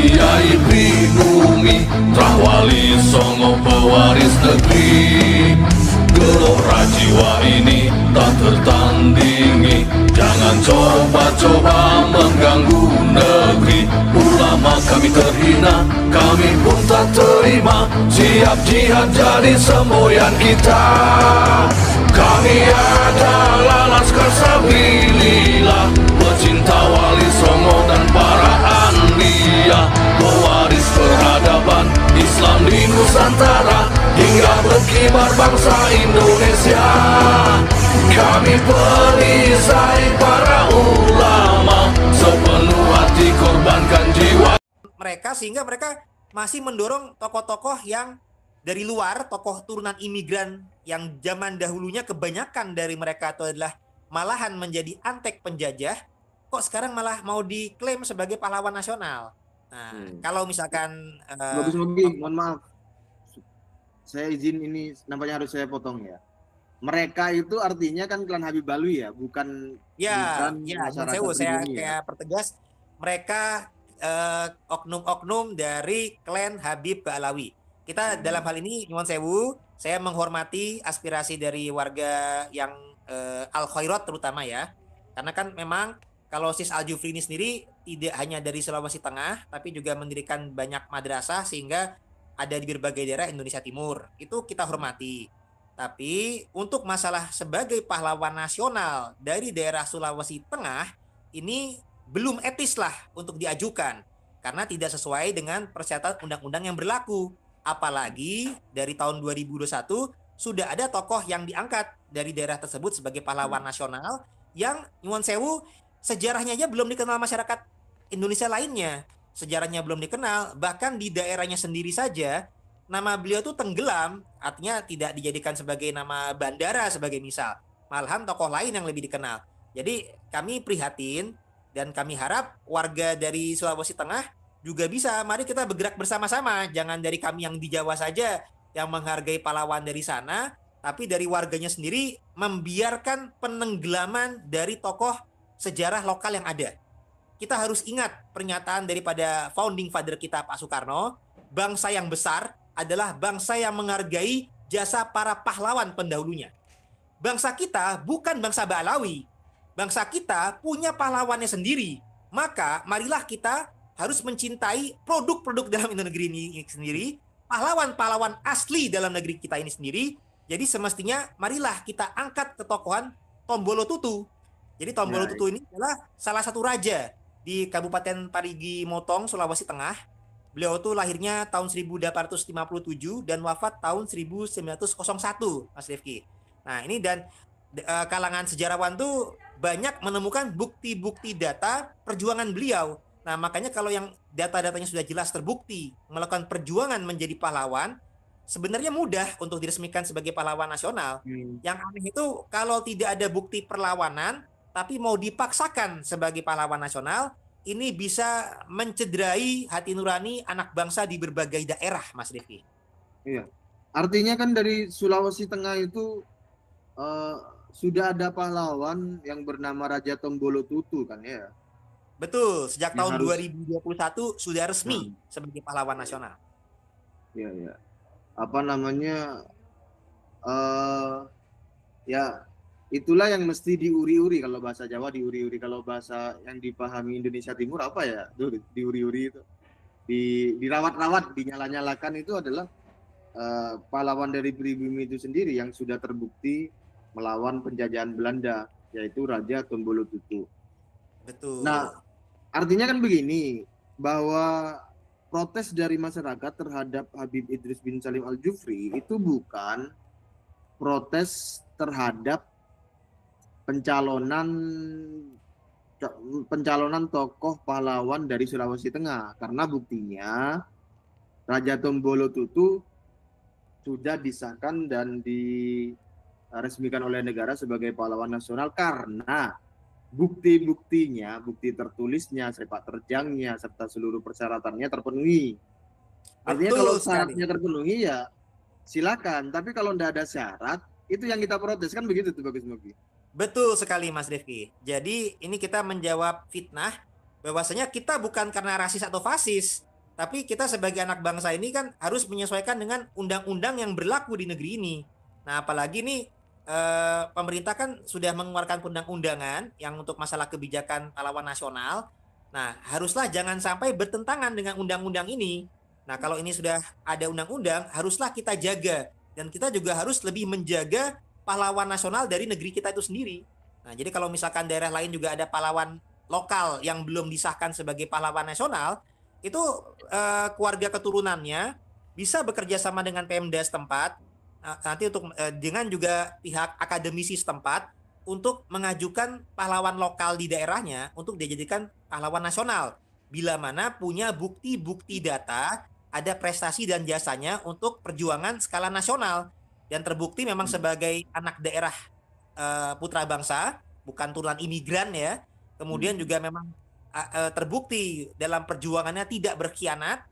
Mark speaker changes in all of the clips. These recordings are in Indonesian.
Speaker 1: Kiai pribumi, Trawali Songo pewaris negeri. Gelora jiwa ini tak tertandingi, jangan coba-coba mengganggu negeri. Ulama kami terhina, kami pun tak terima, siap jihad jadi semboyan kita. Kami adalah laskar sabilillah, pecinta Wali Songo dan para anbiya, pewaris peradaban Islam di Nusantara hingga berkibar bangsa Indonesia. Kami perisai para ulama, sepenuh hati korbankan jiwa
Speaker 2: mereka, sehingga mereka masih mendorong tokoh-tokoh yang dari luar, tokoh turunan imigran yang zaman dahulunya kebanyakan dari mereka itu adalah malahan menjadi antek penjajah, kok sekarang malah mau diklaim sebagai pahlawan nasional. Nah, kalau misalkan
Speaker 3: mohon maaf, saya izin ini nampaknya harus saya potong ya. Mereka itu artinya kan klan Habib Alwi ya, bukan masyarakat
Speaker 2: saya
Speaker 3: pribumi ya.
Speaker 2: kayak pertegas, mereka oknum-oknum dari klan Habib Alawi. Kita dalam hal ini nyuwun sewu, saya menghormati aspirasi dari warga yang Al Khairat terutama ya. Karena kan memang kalau Sis Al Jufri ini sendiri tidak hanya dari Sulawesi Tengah, tapi juga mendirikan banyak madrasah sehingga ada di berbagai daerah Indonesia Timur. Itu kita hormati. Tapi untuk masalah sebagai pahlawan nasional dari daerah Sulawesi Tengah, ini belum etis lah untuk diajukan. Karena tidak sesuai dengan persyaratan undang-undang yang berlaku. Apalagi dari tahun 2021 sudah ada tokoh yang diangkat dari daerah tersebut sebagai pahlawan nasional yang nyuwun sewu sejarahnya aja belum dikenal masyarakat Indonesia lainnya. Sejarahnya belum dikenal, bahkan di daerahnya sendiri saja nama beliau itu tenggelam, artinya tidak dijadikan sebagai nama bandara sebagai misal. Malahan tokoh lain yang lebih dikenal. Jadi kami prihatin dan kami harap warga dari Sulawesi Tengah juga bisa, mari kita bergerak bersama-sama. Jangan dari kami yang di Jawa saja yang menghargai pahlawan dari sana, tapi dari warganya sendiri membiarkan penenggelaman dari tokoh sejarah lokal yang ada. Kita harus ingat pernyataan daripada founding father kita Pak Soekarno, bangsa yang besar adalah bangsa yang menghargai jasa para pahlawan pendahulunya. Bangsa kita bukan bangsa Ba'alawi. Bangsa kita punya pahlawannya sendiri. Maka marilah kita harus mencintai produk-produk dalam negeri ini sendiri, pahlawan-pahlawan asli dalam negeri kita ini sendiri. Jadi semestinya marilah kita angkat ketokohan Tombolo Tutu. Jadi Tombolo Tutu ini adalah salah satu raja di Kabupaten Parigi Motong, Sulawesi Tengah. Beliau tuh lahirnya tahun 1857 dan wafat tahun 1901, Mas Rifki. Nah, ini dan kalangan sejarawan tuh banyak menemukan bukti-bukti data perjuangan beliau. Nah, makanya kalau yang data-datanya sudah jelas terbukti melakukan perjuangan menjadi pahlawan, sebenarnya mudah untuk diresmikan sebagai pahlawan nasional. Yang aneh itu kalau tidak ada bukti perlawanan, tapi mau dipaksakan sebagai pahlawan nasional, ini bisa mencederai hati nurani anak bangsa di berbagai daerah, Mas Rifki.
Speaker 3: Iya, artinya kan dari Sulawesi Tengah itu sudah ada pahlawan yang bernama Raja Tombolo Tutu kan ya?
Speaker 2: Betul, sejak tahun 2021 sudah resmi sebagai pahlawan nasional.
Speaker 3: Iya, iya. Apa namanya? Ya, itulah yang mesti diuri-uri kalau bahasa Jawa, diuri-uri. Kalau bahasa yang dipahami Indonesia Timur apa ya? Diuri-uri itu. Dirawat-rawat, dinyala-nyalakan itu adalah pahlawan dari pribumi itu sendiri yang sudah terbukti melawan penjajahan Belanda, yaitu Raja Tombolo Tutu.
Speaker 2: Betul.
Speaker 3: Nah, artinya kan begini, bahwa protes dari masyarakat terhadap Habib Idris bin Salim Al Jufri itu bukan protes terhadap pencalonan tokoh pahlawan dari Sulawesi Tengah, karena buktinya Raja Tombolo Tutu sudah disahkan dan diresmikan oleh negara sebagai pahlawan nasional karena bukti-buktinya, bukti tertulisnya, sepak terjangnya, serta seluruh persyaratannya terpenuhi. Artinya
Speaker 2: Betul
Speaker 3: kalau
Speaker 2: sekali.
Speaker 3: syaratnya terpenuhi ya silakan, tapi kalau tidak ada syarat itu yang kita protes, kan begitu tuh Bagus Mogi.
Speaker 2: Betul sekali Mas Rifki. Jadi ini kita menjawab fitnah bahwasanya kita bukan karena rasis atau fasis, Tapi kita sebagai anak bangsa ini kan harus menyesuaikan dengan undang-undang yang berlaku di negeri ini. Nah, apalagi nih pemerintah kan sudah mengeluarkan undang-undangan yang untuk masalah kebijakan pahlawan nasional. Nah, haruslah jangan sampai bertentangan dengan undang-undang ini. Nah, kalau ini sudah ada undang-undang, haruslah kita jaga. Dan kita juga harus lebih menjaga pahlawan nasional dari negeri kita itu sendiri. Nah, jadi kalau misalkan daerah lain juga ada pahlawan lokal yang belum disahkan sebagai pahlawan nasional, itu keluarga keturunannya bisa bekerja sama dengan Pemda setempat, nanti untuk dengan juga pihak akademisi setempat untuk mengajukan pahlawan lokal di daerahnya untuk dijadikan pahlawan nasional. Bila mana punya bukti-bukti data, ada prestasi dan jasanya untuk perjuangan skala nasional. Dan terbukti memang sebagai anak daerah putra bangsa, bukan turunan imigran ya. Kemudian juga memang terbukti dalam perjuangannya tidak berkhianat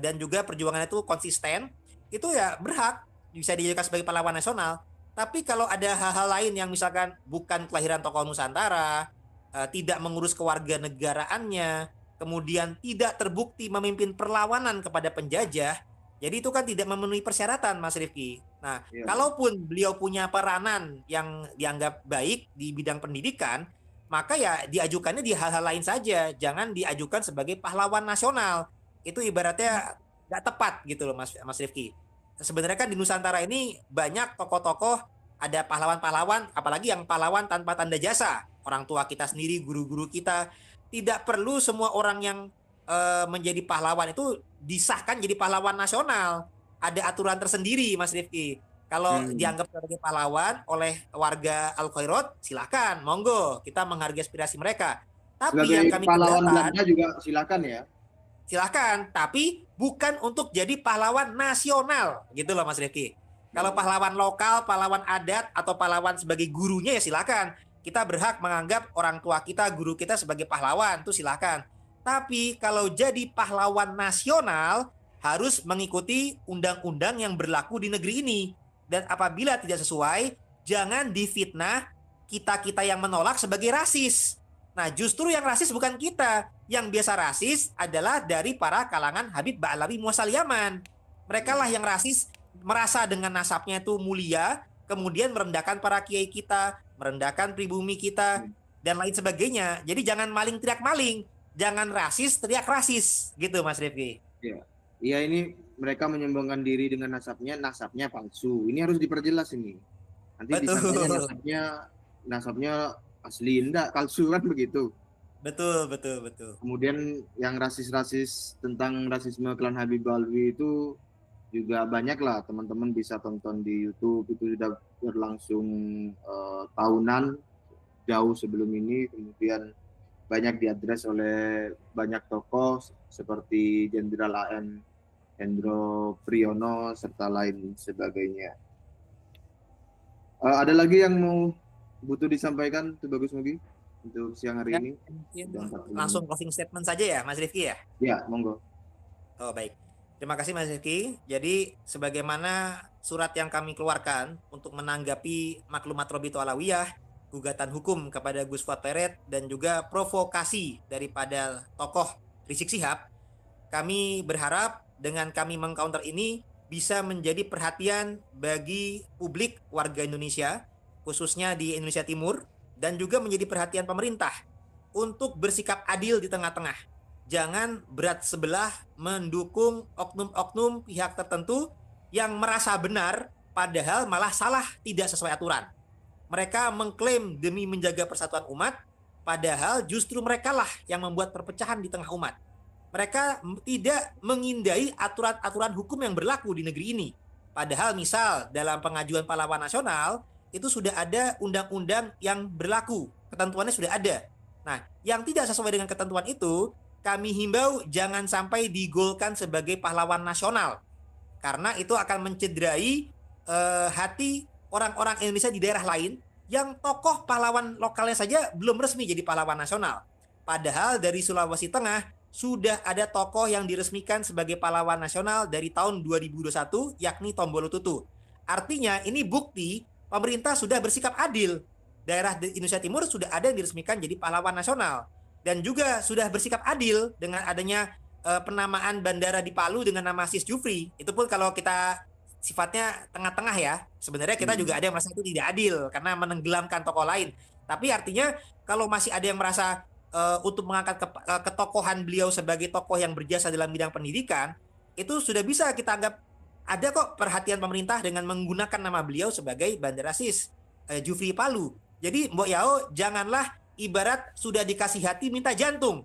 Speaker 2: dan juga perjuangannya itu konsisten, itu ya berhak bisa dijadikan sebagai pahlawan nasional. Tapi kalau ada hal-hal lain yang misalkan bukan kelahiran tokoh Nusantara, tidak mengurus kewarganegaraannya, kemudian tidak terbukti memimpin perlawanan kepada penjajah, jadi itu kan tidak memenuhi persyaratan, Mas Rifki. Nah, kalaupun beliau punya peranan yang dianggap baik di bidang pendidikan, maka ya diajukannya di hal-hal lain saja, jangan diajukan sebagai pahlawan nasional. Itu ibaratnya nggak tepat gitu loh, Mas Rifki. Sebenarnya kan di Nusantara ini banyak tokoh-tokoh, ada pahlawan-pahlawan, apalagi yang pahlawan tanpa tanda jasa. Orang tua kita sendiri, guru-guru kita, tidak perlu semua orang yang menjadi pahlawan itu disahkan jadi pahlawan nasional. Ada aturan tersendiri, Mas Rifki. Kalau dianggap sebagai pahlawan oleh warga Al Khairot, silakan, monggo, kita menghargai aspirasi mereka. Tapi
Speaker 3: sebagai
Speaker 2: yang kami
Speaker 3: pahlawan
Speaker 2: keberatan,
Speaker 3: Belanda juga silakan ya.
Speaker 2: silakan, tapi bukan untuk jadi pahlawan nasional, gitu loh Mas Rifki. Kalau pahlawan lokal, pahlawan adat, atau pahlawan sebagai gurunya ya silakan. Kita berhak menganggap orang tua kita, guru kita sebagai pahlawan, itu silakan. Tapi kalau jadi pahlawan nasional, harus mengikuti undang-undang yang berlaku di negeri ini. Dan apabila tidak sesuai, jangan difitnah kita-kita yang menolak sebagai rasis. Nah, justru yang rasis bukan kita. Yang biasa rasis adalah dari para kalangan Habib Ba'alawi Muasal Yaman. Mereka lah yang rasis, merasa dengan nasabnya itu mulia, kemudian merendahkan para kiai kita, merendahkan pribumi kita, dan lain sebagainya. Jadi jangan maling teriak maling. Jangan rasis teriak rasis. Gitu Mas Rifki.
Speaker 3: Iya, ini mereka menyombongkan diri dengan nasabnya palsu. Ini harus diperjelas ini. Nanti disangkanya nasabnya asli, enggak, palsu kan begitu.
Speaker 2: Betul.
Speaker 3: Kemudian yang rasis-rasis tentang rasisme klan Habib Ba'alawi itu juga banyak lah, teman-teman bisa tonton di YouTube, itu sudah berlangsung tahunan jauh sebelum ini. Kemudian banyak diadres oleh banyak tokoh seperti Jenderal AM Hendro Priyono serta lain sebagainya. Ada lagi yang mau butuh disampaikan tuh Bagus Mugi untuk siang hari ini?
Speaker 2: Langsung closing statement saja ya Mas Rifki ya?
Speaker 3: Ya, monggo.
Speaker 2: Oh baik, terima kasih Mas Rifki. Jadi sebagaimana surat yang kami keluarkan untuk menanggapi maklumat Robito Alawiyah, gugatan hukum kepada Gus Fuad Peret, dan juga provokasi daripada tokoh Rizik Syihab, kami berharap dengan kami mengcounter ini bisa menjadi perhatian bagi publik warga Indonesia, khususnya di Indonesia Timur, dan juga menjadi perhatian pemerintah untuk bersikap adil di tengah-tengah. Jangan berat sebelah mendukung oknum-oknum pihak tertentu yang merasa benar padahal malah salah, tidak sesuai aturan. Mereka mengklaim demi menjaga persatuan umat, padahal justru merekalah yang membuat perpecahan di tengah umat. Mereka tidak mengindai aturan-aturan hukum yang berlaku di negeri ini. Padahal misal dalam pengajuan pahlawan nasional, itu sudah ada undang-undang yang berlaku. Ketentuannya sudah ada. Nah, yang tidak sesuai dengan ketentuan itu, kami himbau jangan sampai digolkan sebagai pahlawan nasional. Karena itu akan mencederai hati orang-orang Indonesia di daerah lain yang tokoh pahlawan lokalnya saja belum resmi jadi pahlawan nasional. Padahal dari Sulawesi Tengah sudah ada tokoh yang diresmikan sebagai pahlawan nasional dari tahun 2021, yakni Tombolo Tutu. Artinya ini bukti pemerintah sudah bersikap adil. Daerah di Indonesia Timur sudah ada yang diresmikan jadi pahlawan nasional. Dan juga sudah bersikap adil dengan adanya penamaan bandara di Palu dengan nama Sis Jufri. Itu pun kalau kita sifatnya tengah-tengah ya. Sebenarnya kita juga ada yang merasa itu tidak adil karena menenggelamkan tokoh lain. Tapi artinya kalau masih ada yang merasa untuk mengangkat ketokohan beliau sebagai tokoh yang berjasa dalam bidang pendidikan, itu sudah bisa kita anggap ada kok perhatian pemerintah dengan menggunakan nama beliau sebagai Bandara Sis Jufri Palu. Jadi Mbok Yao, janganlah ibarat sudah dikasih hati minta jantung.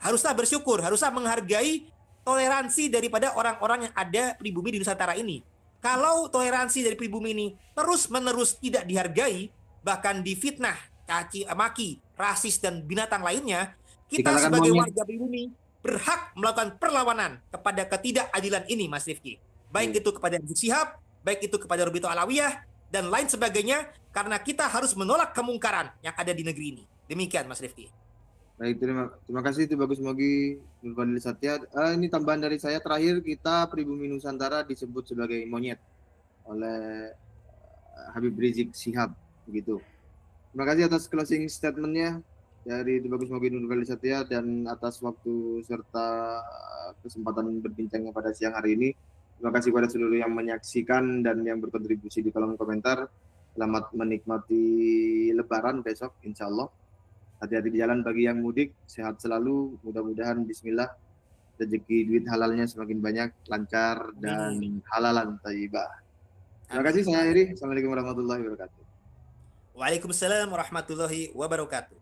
Speaker 2: Haruslah bersyukur, haruslah menghargai toleransi daripada orang-orang yang ada pribumi di Nusantara ini. Kalau toleransi dari pribumi ini terus-menerus tidak dihargai, bahkan difitnah, caci maki, rasis dan binatang lainnya, kita sebagai warga pribumi berhak melakukan perlawanan kepada ketidakadilan ini, Mas Rifki. Baik itu kepada Rizik Syihab, baik itu kepada Robito Alawiyah, dan lain sebagainya, karena kita harus menolak kemungkaran yang ada di negeri ini. Demikian, Mas Rifki.
Speaker 3: Baik, terima kasih itu Bagus Mogi Nurfadil Satya. Ini tambahan dari saya, terakhir kita pribumi Nusantara disebut sebagai monyet oleh Habib Rizik Syihab begitu. Terima kasih atas closing statement-nya dari itu Bagus Mogi Nurfadil Satya dan atas waktu serta kesempatan berbincangnya pada siang hari ini. Terima kasih kepada seluruh yang menyaksikan dan yang berkontribusi di kolom komentar. Selamat menikmati Lebaran besok, insya Allah. Hati-hati di jalan bagi yang mudik, sehat selalu, mudah-mudahan bismillah rezeki duit halalnya semakin banyak, lancar dan halalan thayyibah. Terima kasih, saya Iri. Assalamualaikum warahmatullahi wabarakatuh.
Speaker 2: Waalaikumsalam warahmatullahi wabarakatuh.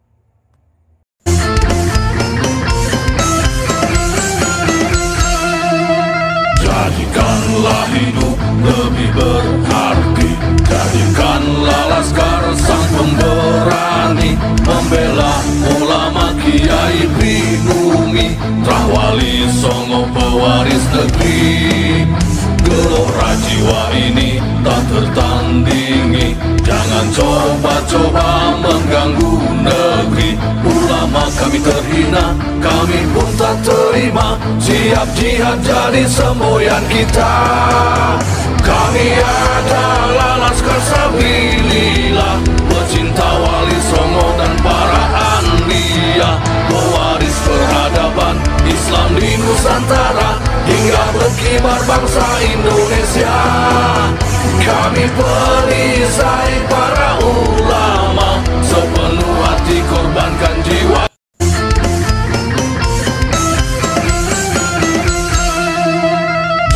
Speaker 1: Jadikanlah hidup lebih berarti, jadikanlah laskar sang pemberani, membela ulama kiai pribumi, Rahwali Songo pewaris negeri. Gelora jiwa ini tak tertandingi, jangan coba-coba mengganggu negeri. Ulama kami terhina, kami pun tak terima, siap jihad jadi semboyan kita. Kami adalah laskar sabilillah, pecinta Wali Songo dan para anbiya, pewaris peradaban Islam di Nusantara hingga berkibar bangsa Indonesia. Kami perisai para ulama, sepenuh hati korbankan jiwa.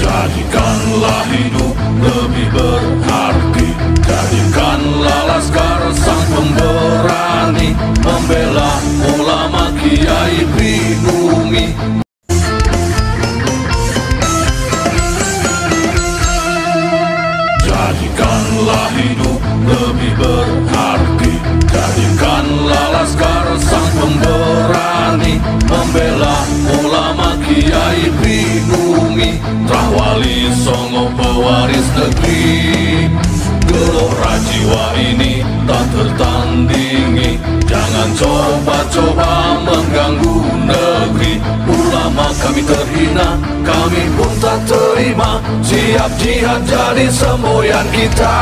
Speaker 1: Jadikanlah hidup lebih berarti, jadikanlah laskar sang pemberani, membela ulama kiai pribumi. Jadikanlah hidup lebih berarti, jadikanlah laskar sang pemberani, membela ulama kiai pribumi, Rahwali Songo pewaris negeri. Gelora jiwa ini tak tertandingi, jangan coba-coba mengganggu negeri. Ulama kami terhina, kami pun tak terima, siap jihad jadi semboyan kita.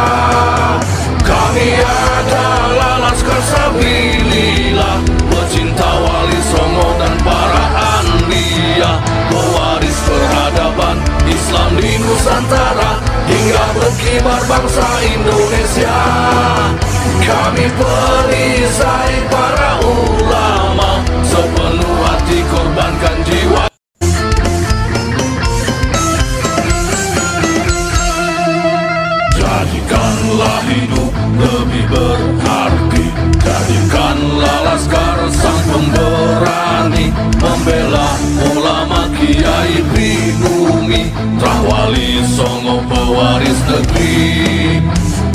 Speaker 1: Kami adalah laskar sabilillah, pecinta Wali Songo dan para anbiya, pewaris peradaban Islam di Nusantara hingga berkibar bangsa Indonesia. Kami perisai para ulama, sepenuh hati korbankan jiwa. Jadikanlah hidup lebih berarti, jadikanlah laskar sang pemberani, membela ulama kiai pribumi, Rahwali Songo pewaris negeri.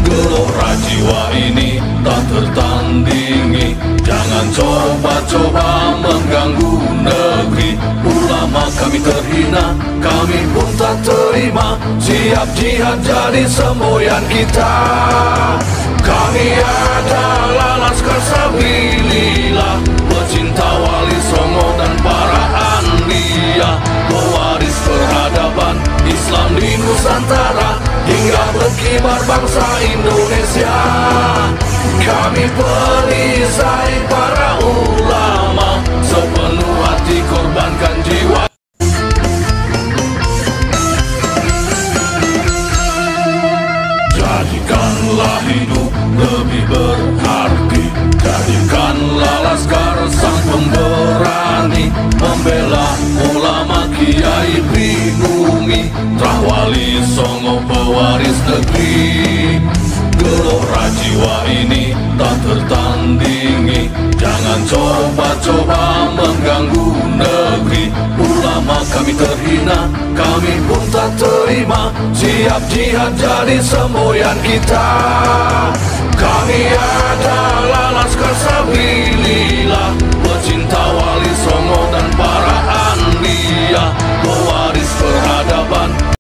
Speaker 1: Gelora jiwa ini tak tertandingi, jangan coba-coba mengganggu negeri. Ulama kami terhina, kami pun tak terima, siap jihad jadi semboyan kita. Kami adalah laskar sabilillah, pecinta Wali Songo dan para anbiya, pewaris peradaban Islam di Nusantara hingga berkibar bangsa Indonesia. Kami perisai para ulama, sepenuh hati korbankan jiwa. Rahwali Songo pewaris negeri. Gelora jiwa ini tak tertandingi. Jangan coba-coba mengganggu negeri. Ulama kami terhina, kami pun tak terima. Siap jihad jadi semboyan kita. Kami adalah Laskar Sabilillah.